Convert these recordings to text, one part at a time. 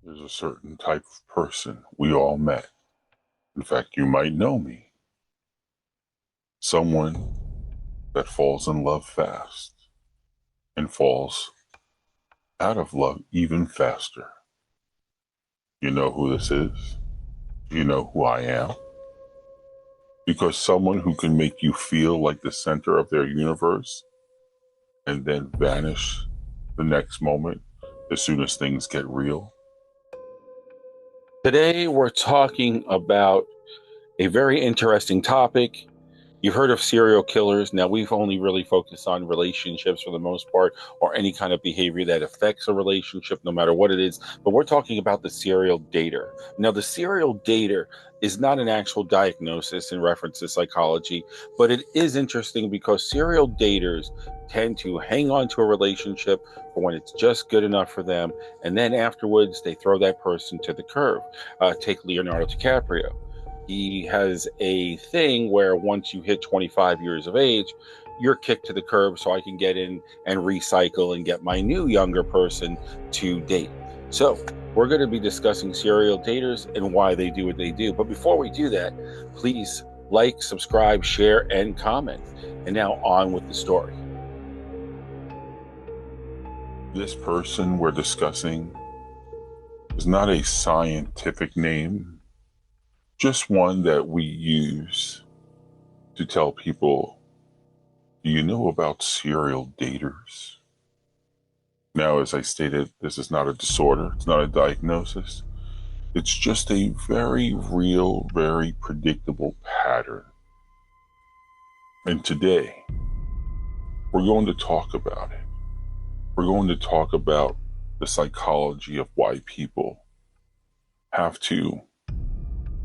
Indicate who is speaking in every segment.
Speaker 1: There's a certain type of person we all met. In fact, you might know me. Someone that falls in love fast and falls out of love even faster. You know who this is? You know who I am? Because someone who can make you feel like the center of their universe and then vanish the next moment as soon as things get real. Today, we're talking about a very interesting topic. You've heard of serial killers. Now, we've only really focused on relationships for the most part, or any kind of behavior that affects a relationship, no matter what it is. But we're talking about the serial dater. Now, the serial dater is not an actual diagnosis in reference to psychology, but it is interesting because serial daters tend to hang on to a relationship for when it's just good enough for them. And then afterwards, they throw that person to the curb. Take Leonardo DiCaprio. He has a thing where once you hit 25 years of age, you're kicked to the curb so I can get in and recycle and get my new younger person to date. So we're going to be discussing serial daters and why they do what they do. But before we do that, please like, subscribe, share, and comment. And now on with the story. This person we're discussing is not a scientific name, just one that we use to tell people, do you know about serial daters? Now, as I stated, this is not a disorder, it's not a diagnosis. It's just a very real, very predictable pattern. And today, we're going to talk about it. We're going to talk about the psychology of why people have to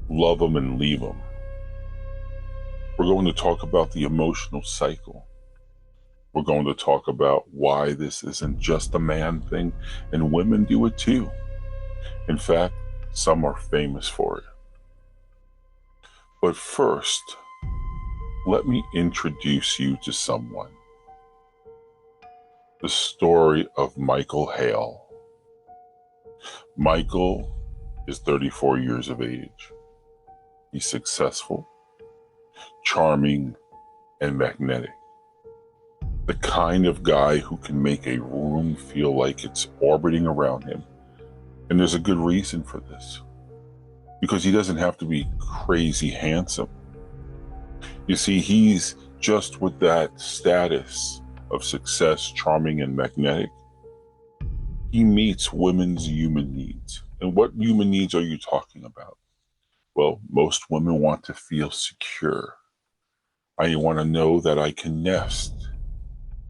Speaker 1: love them and leave them. We're going to talk about the emotional cycle. We're going to talk about why this isn't just a man thing, and women do it too. In fact, some are famous for it. But first, let me introduce you to someone. The story of Michael Hale. Michael is 34 years of age. He's successful, charming, and magnetic. The kind of guy who can make a room feel like it's orbiting around him. And there's a good reason for this. Because he doesn't have to be crazy handsome. You see, he's just with that status of success, charming, and magnetic. He meets women's human needs. And what human needs are you talking about? Well, most women want to feel secure. I want to know that I can nest.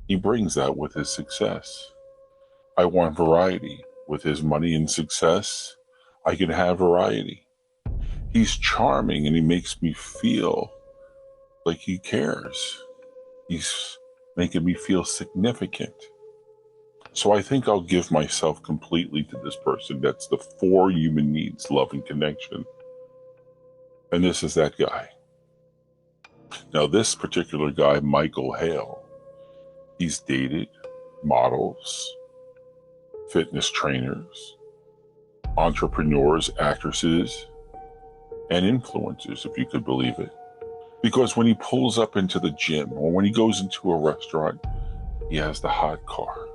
Speaker 1: He brings that with his success. I want variety. With his money and success, I can have variety. He's charming and he makes me feel like he cares. He's making me feel significant. So I think I'll give myself completely to this person. That's the 4 human needs: love and connection. And this is that guy. Now, this particular guy, Michael Hale, he's dated models, fitness trainers, entrepreneurs, actresses, and influencers, if you could believe it. Because when he pulls up into the gym or when he goes into a restaurant, he has the hot car.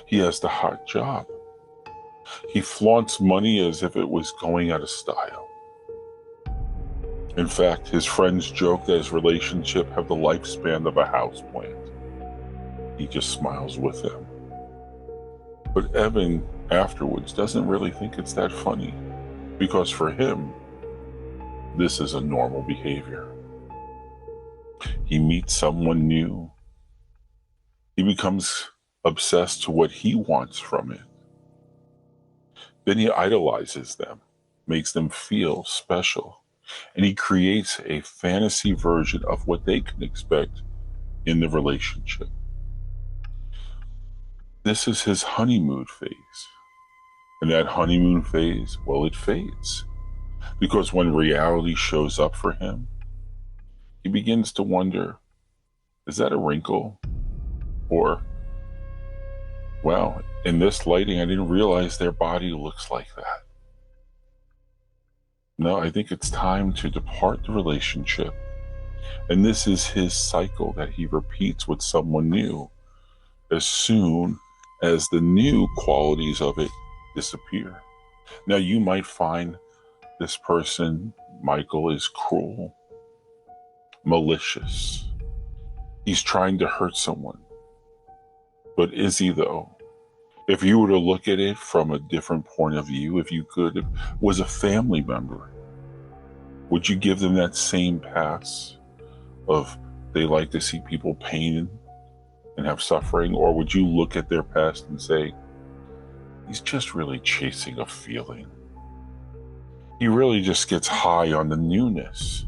Speaker 1: He has the hot job. He flaunts money as if it was going out of style. In fact, his friends joke that his relationship have the lifespan of a houseplant. He just smiles with them. But Evan afterwards doesn't really think it's that funny, because for him, this is a normal behavior. He meets someone new. He becomes obsessed to what he wants from it. Then he idolizes them, makes them feel special, and he creates a fantasy version of what they can expect in the relationship. This is his honeymoon phase. And that honeymoon phase, well, it fades. Because when reality shows up for him, he begins to wonder, is that a wrinkle? Or, well, in this lighting, I didn't realize their body looks like that. No, I think it's time to depart the relationship. And this is his cycle that he repeats with someone new as soon as the new qualities of it disappear. Now, you might find this person, Michael, is cruel, malicious. He's trying to hurt someone. But is he, though? If you were to look at it from a different point of view, if you could, if was a family member, would you give them that same pass of they like to see people pain and have suffering? Or would you look at their past and say, he's just really chasing a feeling? He really just gets high on the newness,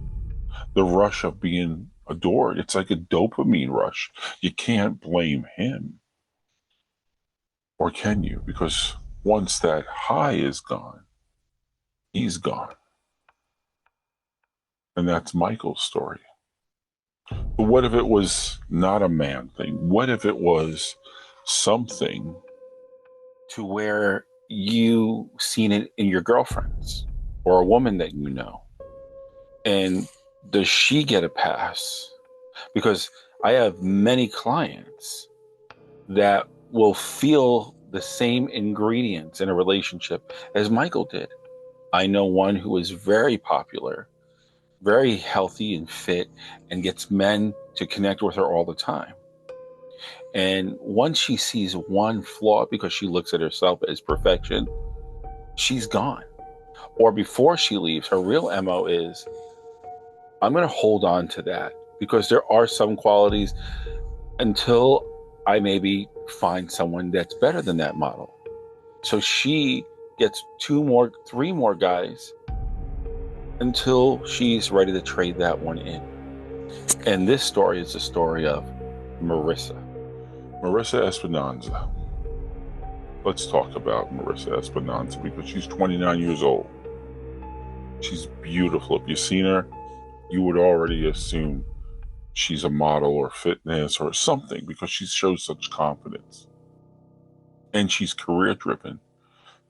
Speaker 1: the rush of being adored. It's like a dopamine rush. You can't blame him. Or can you? Because once that high is gone, he's gone. And that's Michael's story. But what if it was not a man thing? What if it was something to where you seen it in your girlfriends or a woman that you know? And does she get a pass? Because I have many clients that will feel the same ingredients in a relationship as Michael did. I know one who is very popular, very healthy and fit, and gets men to connect with her all the time. And once she sees one flaw, because she looks at herself as perfection, she's gone. Or before she leaves, her real MO is, I'm going to hold on to that because there are some qualities until I maybe find someone that's better than that model. So she gets 2 more, 3 more guys until she's ready to trade that one in. And this story is the story of Marissa. Marissa Esperanza. Let's talk about Marissa Esperanza because she's 29 years old. She's beautiful. If you've seen her, you would already assume she's a model or fitness or something because she shows such confidence. And she's career driven.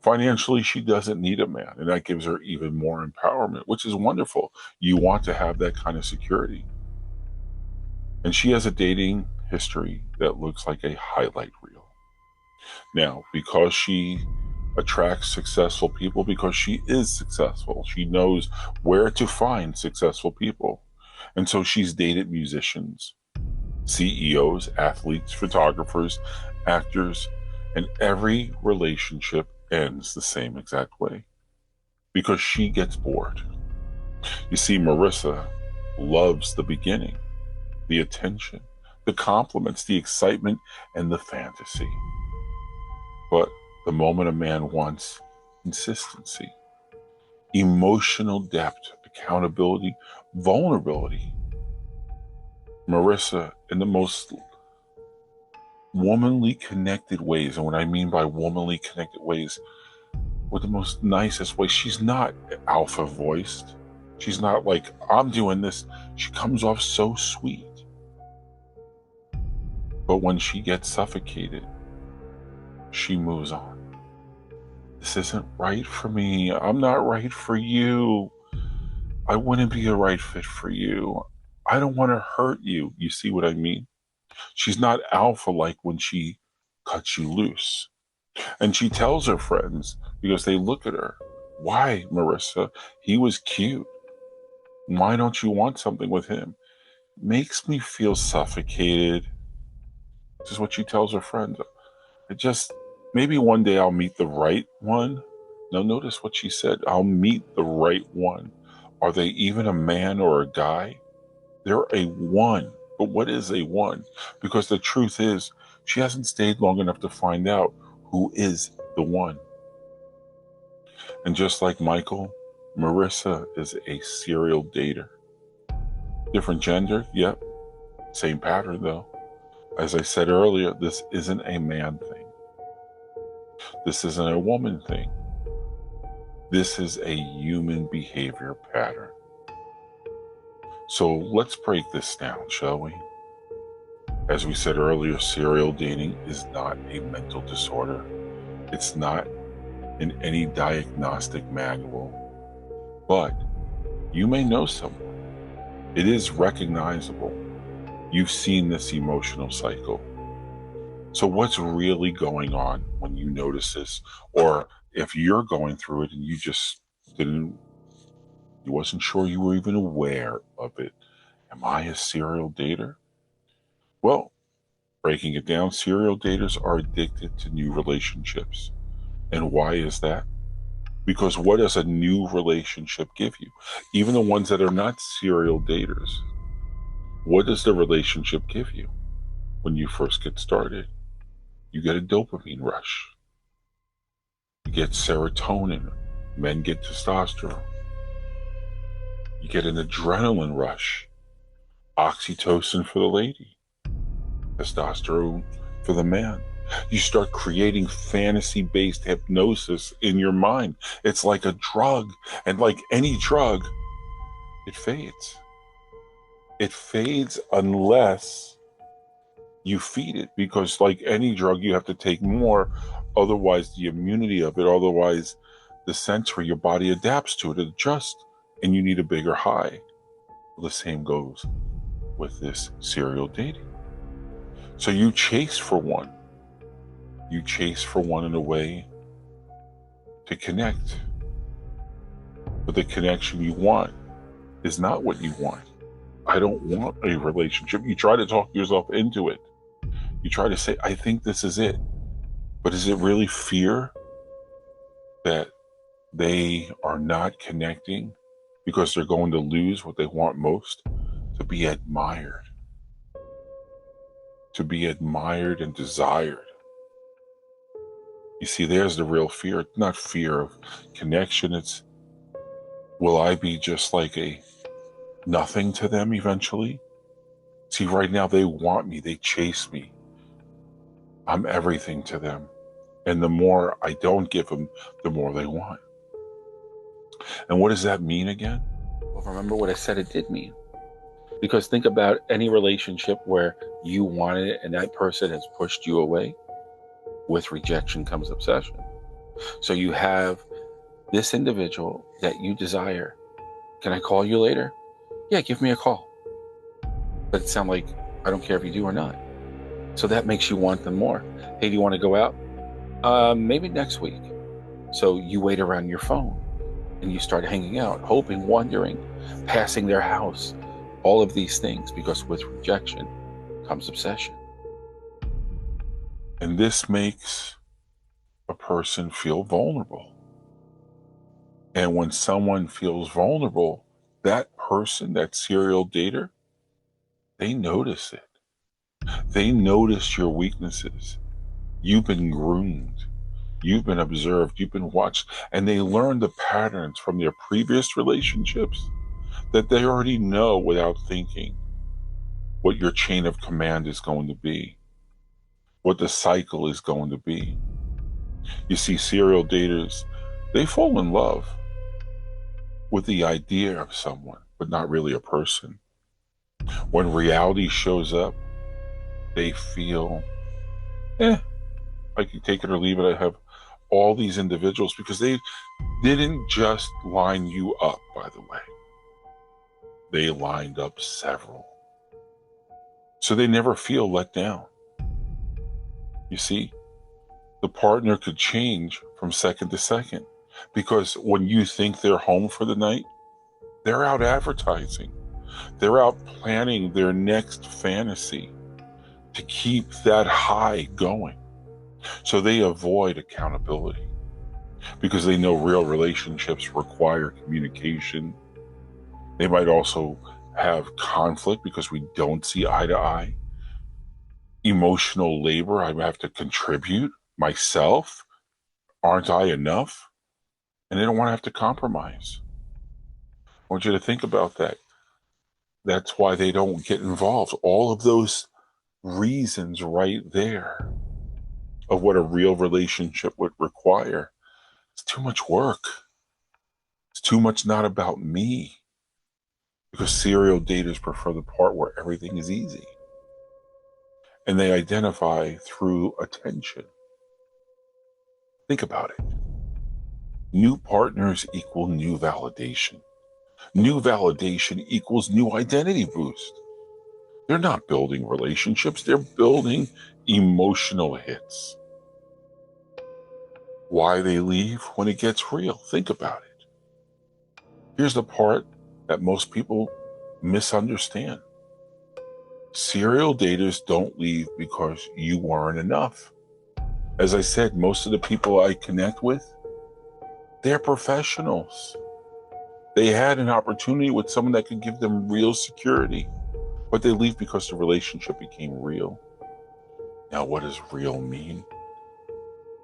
Speaker 1: Financially, she doesn't need a man, and that gives her even more empowerment, which is wonderful. You want to have that kind of security. And she has a dating history that looks like a highlight reel. Now, because she attracts successful people, because she is successful, she knows where to find successful people. And so she's dated musicians, CEOs, athletes, photographers, actors, and every relationship ends the same exact way because she gets bored. You see, Marissa loves the beginning, the attention, the compliments, the excitement, and the fantasy. But the moment a man wants consistency, emotional depth, accountability, vulnerability, Marissa, in the most womanly connected ways, and what I mean by womanly connected ways, with the most nicest way, she's not alpha voiced. She's not like, I'm doing this. She comes off so sweet. But when she gets suffocated, she moves on. This isn't right for me. I'm not right for you. I wouldn't be a right fit for you. I don't want to hurt you. You see what I mean? She's not alpha like when she cuts you loose. And she tells her friends, because they look at her, why, Marissa? He was cute. Why don't you want something with him? Makes me feel suffocated. This is what she tells her friends. Maybe one day I'll meet the right one. Now notice what she said. I'll meet the right one. Are they even a man or a guy? They're a one. But what is a one? Because the truth is, she hasn't stayed long enough to find out who is the one. And just like Michael, Marissa is a serial dater. Different gender, yep. Same pattern though. As I said earlier, this isn't a man thing. This isn't a woman thing. This is a human behavior pattern. So let's break this down, shall we? As we said earlier, serial dating is not a mental disorder. It's not in any diagnostic manual, but you may know someone. It is recognizable. You've seen this emotional cycle. So what's really going on when you notice this? Or if you're going through it and you just you wasn't sure you were even aware of it. Am I a serial dater? Well, breaking it down, serial daters are addicted to new relationships. And why is that? Because what does a new relationship give you? Even the ones that are not serial daters, what does the relationship give you when you first get started? You get a dopamine rush. You get serotonin. Men get testosterone. You get an adrenaline rush. Oxytocin for the lady. Testosterone for the man. You start creating fantasy-based hypnosis in your mind. It's like a drug. And like any drug, it fades. It fades unless you feed it, because like any drug, you have to take more. Otherwise, the immunity of it, otherwise the sensory, your body adapts to it, it adjusts, and you need a bigger high. Well, the same goes with this serial dating. So you chase for one. You chase for one in a way to connect. But the connection you want is not what you want. I don't want a relationship. You try to talk yourself into it. You try to say, I think this is it. But is it really fear that they are not connecting because they're going to lose what they want most? To be admired. To be admired and desired. You see, there's the real fear. It's not fear of connection. It's, will I be just like a nothing to them eventually? See, right now they want me. They chase me. I'm everything to them. And the more I don't give them, the more they want. And what does that mean again? Well, remember what I said it did mean. Because think about any relationship where you wanted it and that person has pushed you away. With rejection comes obsession. So you have this individual that you desire. Can I call you later? Yeah, give me a call. But it sounds like I don't care if you do or not. So that makes you want them more. Hey, do you want to go out? Maybe next week. So you wait around your phone and you start hanging out, hoping, wondering, passing their house, all of these things, because with rejection comes obsession. And this makes a person feel vulnerable. And when someone feels vulnerable, that person, that serial dater, they notice it. They notice your weaknesses. You've been groomed. You've been observed. You've been watched. And they learn the patterns from their previous relationships that they already know without thinking what your chain of command is going to be, what the cycle is going to be. You see, serial daters, they fall in love with the idea of someone, but not really a person. When reality shows up, they feel, I can take it or leave it. I have all these individuals, because they didn't just line you up, by the way. They lined up several. So they never feel let down. You see, the partner could change from second to second, because when you think they're home for the night, they're out advertising. They're out planning their next fantasy to keep that high going. So they avoid accountability because they know real relationships require communication. They might also have conflict because we don't see eye to eye. Emotional labor, I have to contribute myself. Aren't I enough? And they don't want to have to compromise. I want you to think about that. That's why they don't get involved. All of those reasons right there of what a real relationship would require. It's too much work. It's too much not about me. Because serial daters prefer the part where everything is easy. and they identify through attention. Think about it. New partners equal new validation. New validation equals new identity boost. They're not building relationships, they're building emotional hits. Why they leave when it gets real? Think about it. Here's the part that most people misunderstand. Serial daters don't leave because you weren't enough. As I said, most of the people I connect with, they're professionals. They had an opportunity with someone that could give them real security, but they leave because the relationship became real. Now, what does real mean?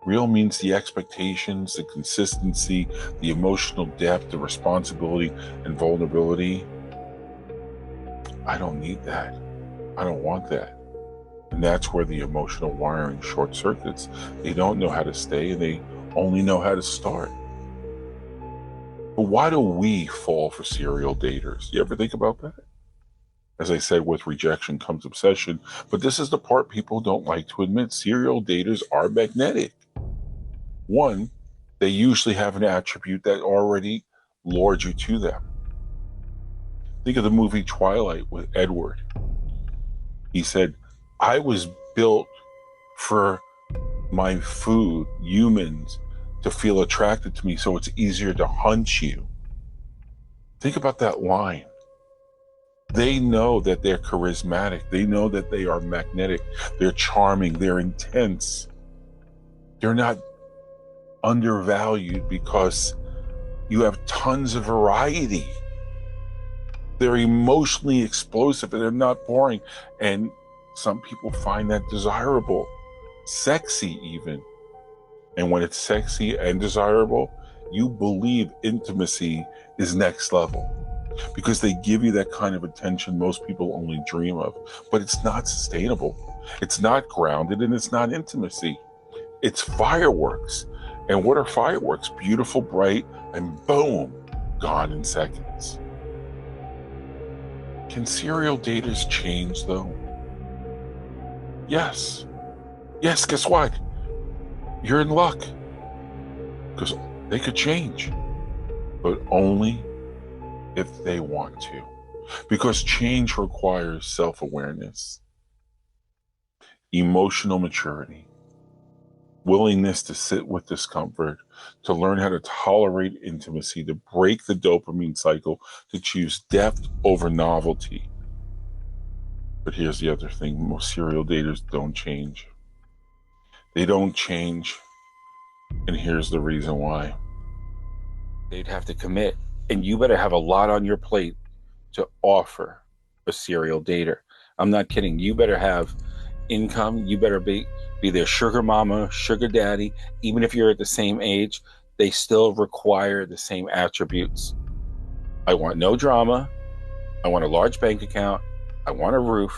Speaker 1: Real means the expectations, the consistency, the emotional depth, the responsibility, and vulnerability. I don't need that. I don't want that. And that's where the emotional wiring short circuits. They don't know how to stay, and they only know how to start. But why do we fall for serial daters? You ever think about that? As I said, with rejection comes obsession. But this is the part people don't like to admit. Serial daters are magnetic. One, they usually have an attribute that already lures you to them. Think of the movie Twilight with Edward. He said, I was built for my food, humans, to feel attracted to me, so it's easier to hunt you. Think about that line. They know that they're charismatic. They know that they are magnetic. They're charming. They're intense. They're not undervalued because you have tons of variety. They're emotionally explosive and they're not boring. And some people find that desirable, sexy even. And when it's sexy and desirable, you believe intimacy is next level because they give you that kind of attention most people only dream of. But it's not sustainable. It's not grounded, and it's not intimacy. It's fireworks. And what are fireworks? Beautiful, bright, and boom, gone in seconds. Can serial daters change, though? Yes. Yes, guess what? You're in luck. Because they could change. But only if they want to. Because change requires self-awareness, emotional maturity, willingness to sit with discomfort, to learn how to tolerate intimacy, to break the dopamine cycle, to choose depth over novelty. But here's the other thing. Most serial daters don't change. They don't change. And here's the reason why. They'd have to commit. And you better have a lot on your plate to offer a serial dater. I'm not kidding. You better have income. You better be their sugar mama, sugar daddy. Even if you're at the same age, they still require the same attributes. I want no drama. I want a large bank account. I want a roof.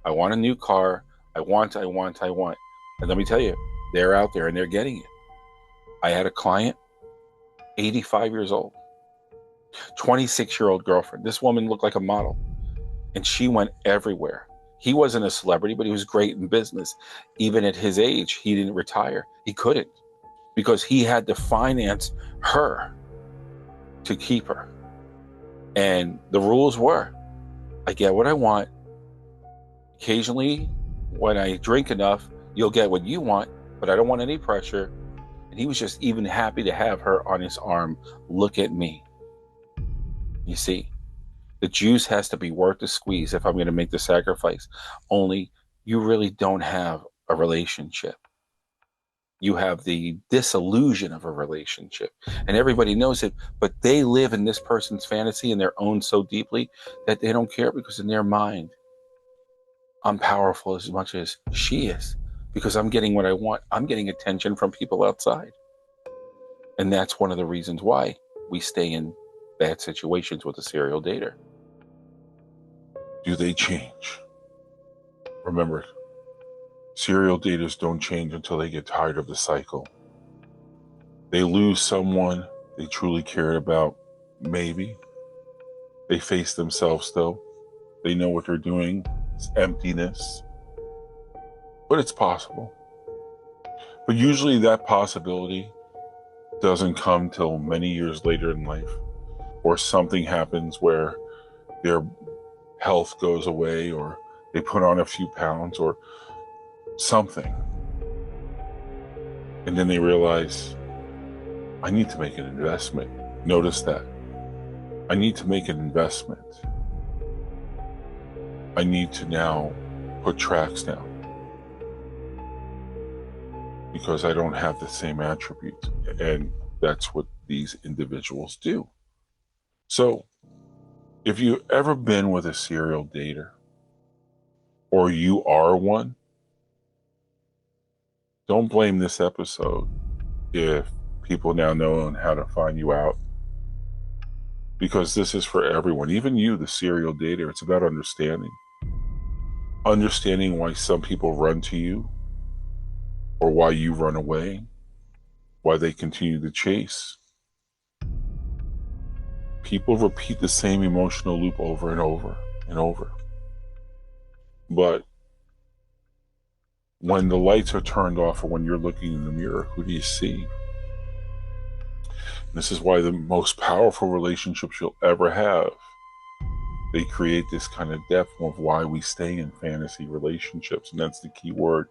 Speaker 1: I want a new car. I want. And let me tell you, they're out there and they're getting it. I had a client, 85 years old, 26-year-old girlfriend. This woman looked like a model, and she went everywhere. He wasn't a celebrity, but he was great in business. Even at his age, he didn't retire. He couldn't because he had to finance her to keep her. And the rules were, I get what I want. Occasionally, when I drink enough, you'll get what you want, but I don't want any pressure. And he was just even happy to have her on his arm. Look at me. You see, the juice has to be worth the squeeze if I'm going to make the sacrifice. Only you really don't have a relationship. You have the disillusion of a relationship. And everybody knows it, but they live in this person's fantasy and their own so deeply that they don't care because in their mind, I'm powerful as much as she is because I'm getting what I want. I'm getting attention from people outside. And that's one of the reasons why we stay in bad situations with a serial dater. Do they change? Remember, serial daters don't change until they get tired of the cycle. They lose someone they truly cared about, maybe. They face themselves, though. They know what they're doing. It's emptiness. but it's possible. But usually that possibility doesn't come till many years later in life, or something happens where their health goes away, or they put on a few pounds, or something. And then they realize, I need to make an investment. Notice that. I need to make an investment. I need to now put tracks down because I don't have the same attributes. And that's what these individuals do. So if you've ever been with a serial dater, or you are one, don't blame this episode if people now know how to find you out, because this is for everyone. Even you, the serial dater, it's about understanding why some people run to you, or why you run away, why they continue to chase. People repeat the same emotional loop over and over and over. But when the lights are turned off, or when you're looking in the mirror, who do you see? This is why the most powerful relationships you'll ever have, they create this kind of depth of why we stay in fantasy relationships. And that's the key word,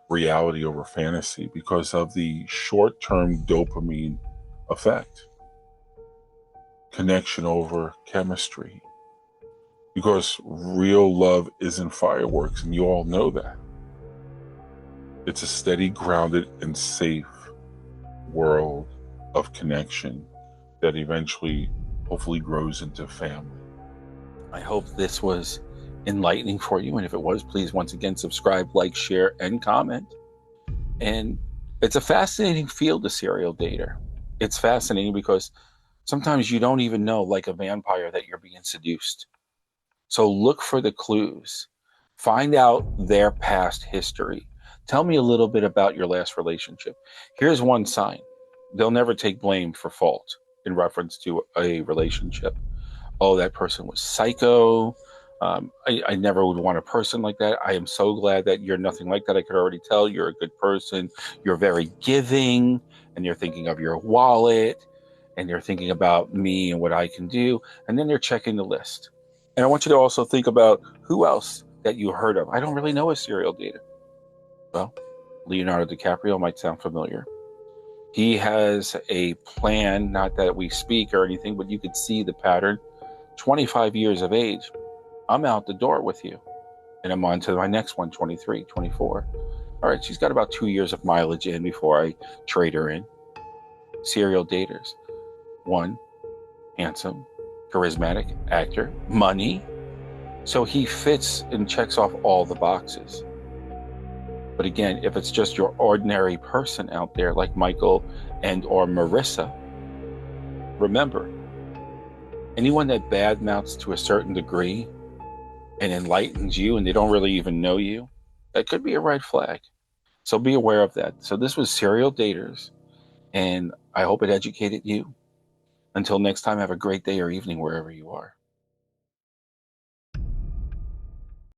Speaker 1: reality over fantasy, because of the short-term dopamine effect. Connection over chemistry. Because real love isn't fireworks, and you all know that. It's a steady, grounded, and safe world of connection that eventually, hopefully, grows into family. I hope this was enlightening for you, and if it was, please once again subscribe, like, share, and comment. And it's a fascinating field, the serial dater. It's fascinating because sometimes you don't even know, like a vampire, that you're being seduced. So look for the clues. Find out their past history. Tell me a little bit about your last relationship. Here's one sign. They'll never take blame for fault in reference to a relationship. Oh, that person was psycho. I never would want a person like that. I am so glad that you're nothing like that. I could already tell you're a good person. You're very giving, and you're thinking of your wallet, and they're thinking about me and what I can do. And then they're checking the list. And I want you to also think about who else that you heard of. I don't really know a serial dater. Well, Leonardo DiCaprio might sound familiar. He has a plan, not that we speak or anything, but you could see the pattern. 25 years of age, I'm out the door with you. And I'm on to my next one, 23, 24. All right, she's got about 2 years of mileage in before I trade her in. Serial daters. One, handsome, charismatic actor, money. So he fits and checks off all the boxes. But again, if it's just your ordinary person out there like Michael and or Marissa, remember, anyone that badmouths to a certain degree and enlightens you and they don't really even know you, that could be a red flag. So be aware of that. So this was Serial Daters, and I hope it educated you. Until next time, have a great day or evening wherever you are.